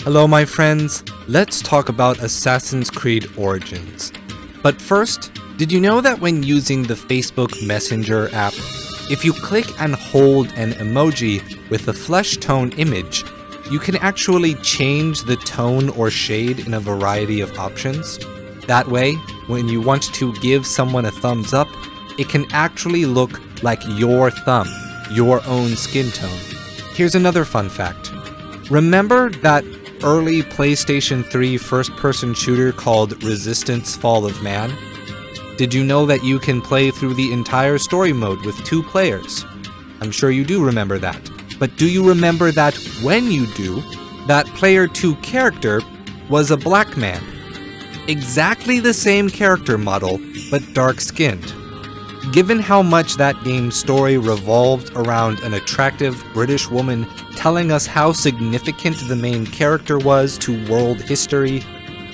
Hello my friends, let's talk about Assassin's Creed Origins. But first, did you know that when using the Facebook Messenger app, if you click and hold an emoji with a flesh tone image, you can actually change the tone or shade in a variety of options? That way, when you want to give someone a thumbs up, it can actually look like your thumb, your own skin tone. Here's another fun fact. Remember that early PlayStation 3 first-person shooter called Resistance: Fall of Man? Did you know that you can play through the entire story mode with 2 players? I'm sure you do remember that. But do you remember that when you do, that Player 2 character was a black man? Exactly the same character model, but dark-skinned. Given how much that game's story revolved around an attractive British woman telling us how significant the main character was to world history,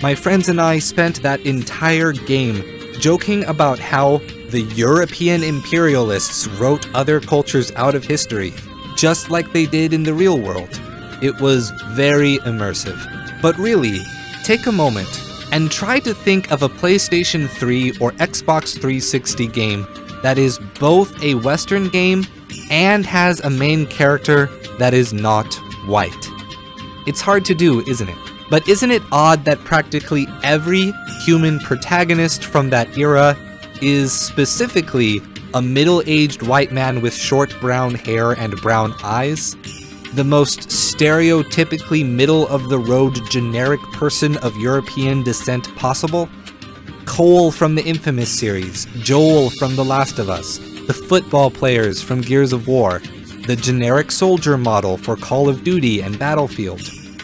my friends and I spent that entire game joking about how the European imperialists wrote other cultures out of history, just like they did in the real world. It was very immersive. But really, take a moment and try to think of a PlayStation 3 or Xbox 360 game that is both a Western game and has a main character that is not white. It's hard to do, isn't it? But isn't it odd that practically every human protagonist from that era is specifically a middle-aged white man with short brown hair and brown eyes? The most stereotypically middle-of-the-road generic person of European descent possible? Cole from the Infamous series, Joel from The Last of Us, the football players from Gears of War, the generic soldier model for Call of Duty and Battlefield.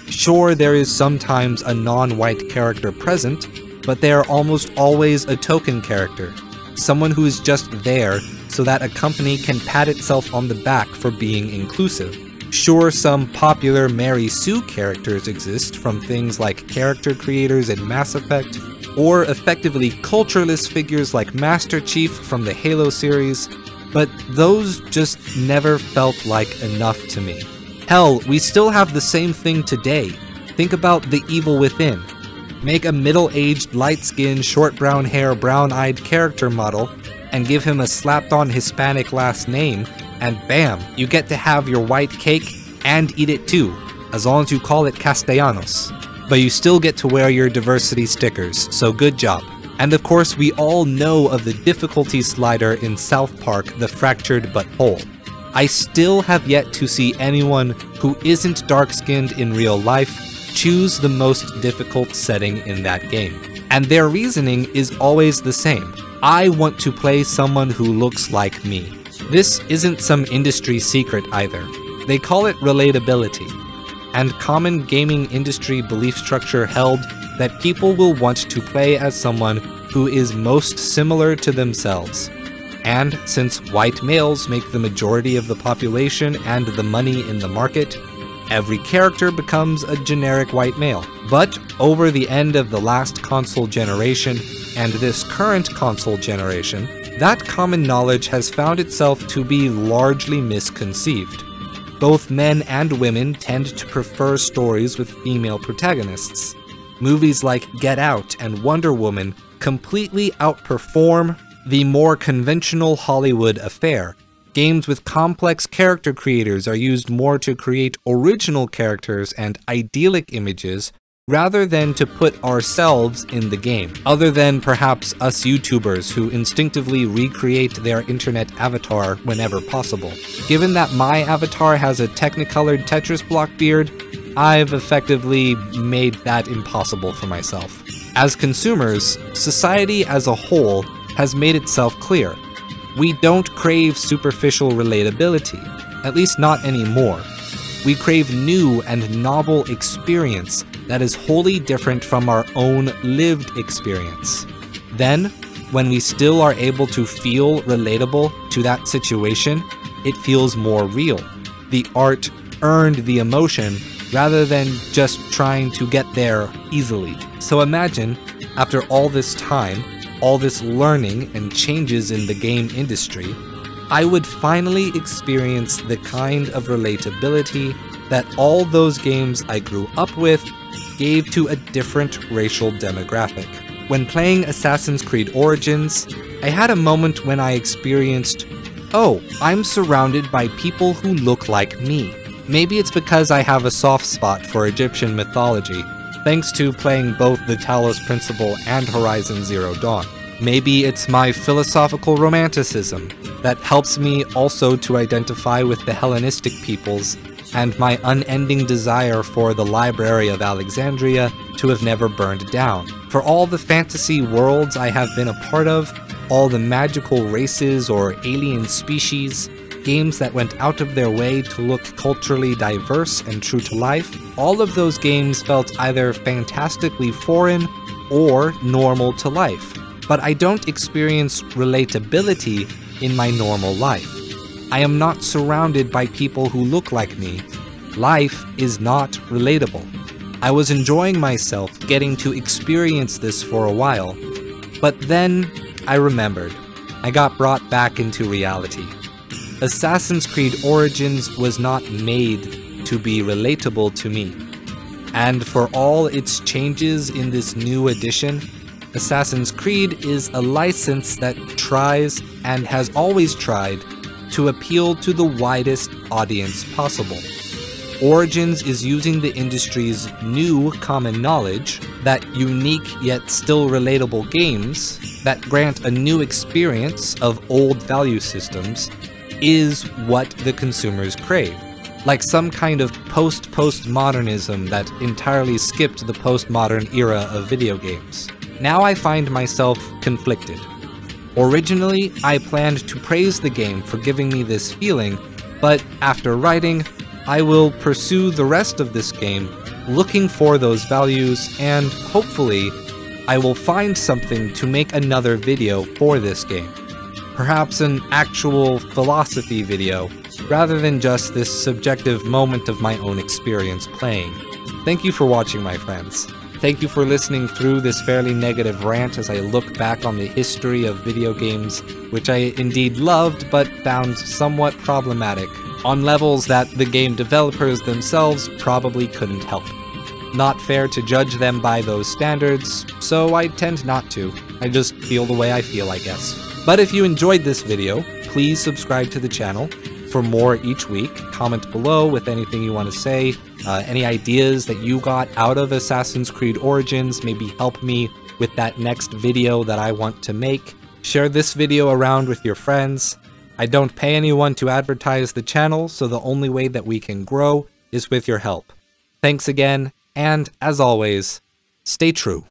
Sure, there is sometimes a non-white character present, but they are almost always a token character, someone who is just there so that a company can pat itself on the back for being inclusive. Sure, some popular Mary Sue characters exist from things like character creators in Mass Effect, or effectively cultureless figures like Master Chief from the Halo series, but those just never felt like enough to me. Hell, we still have the same thing today. Think about The Evil Within. Make a middle-aged, light-skinned, short brown hair, brown-eyed character model, and give him a slapped-on Hispanic last name, and bam, you get to have your white cake and eat it too, as long as you call it Castellanos. But you still get to wear your diversity stickers, so good job. And of course, we all know of the difficulty slider in South Park, The Fractured But Whole. I still have yet to see anyone who isn't dark-skinned in real life choose the most difficult setting in that game. And their reasoning is always the same. I want to play someone who looks like me. This isn't some industry secret either. They call it relatability. And common gaming industry belief structure held that people will want to play as someone who is most similar to themselves. And since white males make the majority of the population and the money in the market, every character becomes a generic white male. But over the end of the last console generation and this current console generation, that common knowledge has found itself to be largely misconceived. Both men and women tend to prefer stories with female protagonists. Movies like Get Out and Wonder Woman completely outperform the more conventional Hollywood affair. Games with complex character creators are used more to create original characters and idyllic images rather than to put ourselves in the game, other than perhaps us YouTubers who instinctively recreate their internet avatar whenever possible. Given that my avatar has a technicolored Tetris block beard, I've effectively made that impossible for myself. As consumers, society as a whole has made itself clear. We don't crave superficial relatability, at least not anymore. We crave new and novel experience that is wholly different from our own lived experience. Then, when we still are able to feel relatable to that situation, it feels more real. The art earned the emotion rather than just trying to get there easily. So imagine, after all this time, all this learning and changes in the game industry, I would finally experience the kind of relatability that all those games I grew up with gave to a different racial demographic. When playing Assassin's Creed Origins, I had a moment when I experienced, oh, I'm surrounded by people who look like me. Maybe it's because I have a soft spot for Egyptian mythology, thanks to playing both the Talos Principle and Horizon Zero Dawn. Maybe it's my philosophical romanticism that helps me also to identify with the Hellenistic peoples, and my unending desire for the Library of Alexandria to have never burned down. For all the fantasy worlds I have been a part of, all the magical races or alien species, games that went out of their way to look culturally diverse and true to life, all of those games felt either fantastically foreign or normal to life. But I don't experience relatability in my normal life. I am not surrounded by people who look like me. Life is not relatable. I was enjoying myself getting to experience this for a while, but then I remembered. I got brought back into reality. Assassin's Creed Origins was not made to be relatable to me. And for all its changes in this new edition, Assassin's Creed is a license that tries, and has always tried, to appeal to the widest audience possible. Origins is using the industry's new common knowledge that unique yet still relatable games that grant a new experience of old value systems is what the consumers crave. Like some kind of post-postmodernism that entirely skipped the postmodern era of video games. Now I find myself conflicted. Originally, I planned to praise the game for giving me this feeling, but after writing, I will pursue the rest of this game, looking for those values, and hopefully, I will find something to make another video for this game. Perhaps an actual philosophy video, rather than just this subjective moment of my own experience playing. Thank you for watching, my friends. Thank you for listening through this fairly negative rant as I look back on the history of video games, which I indeed loved but found somewhat problematic, on levels that the game developers themselves probably couldn't help. Not fair to judge them by those standards, so I tend not to. I just feel the way I feel, I guess. But if you enjoyed this video, please subscribe to the channel for more each week. Comment below with anything you want to say. Any ideas that you got out of Assassin's Creed Origins, maybe help me with that next video that I want to make. Share this video around with your friends. I don't pay anyone to advertise the channel, so the only way that we can grow is with your help. Thanks again, and as always, stay true.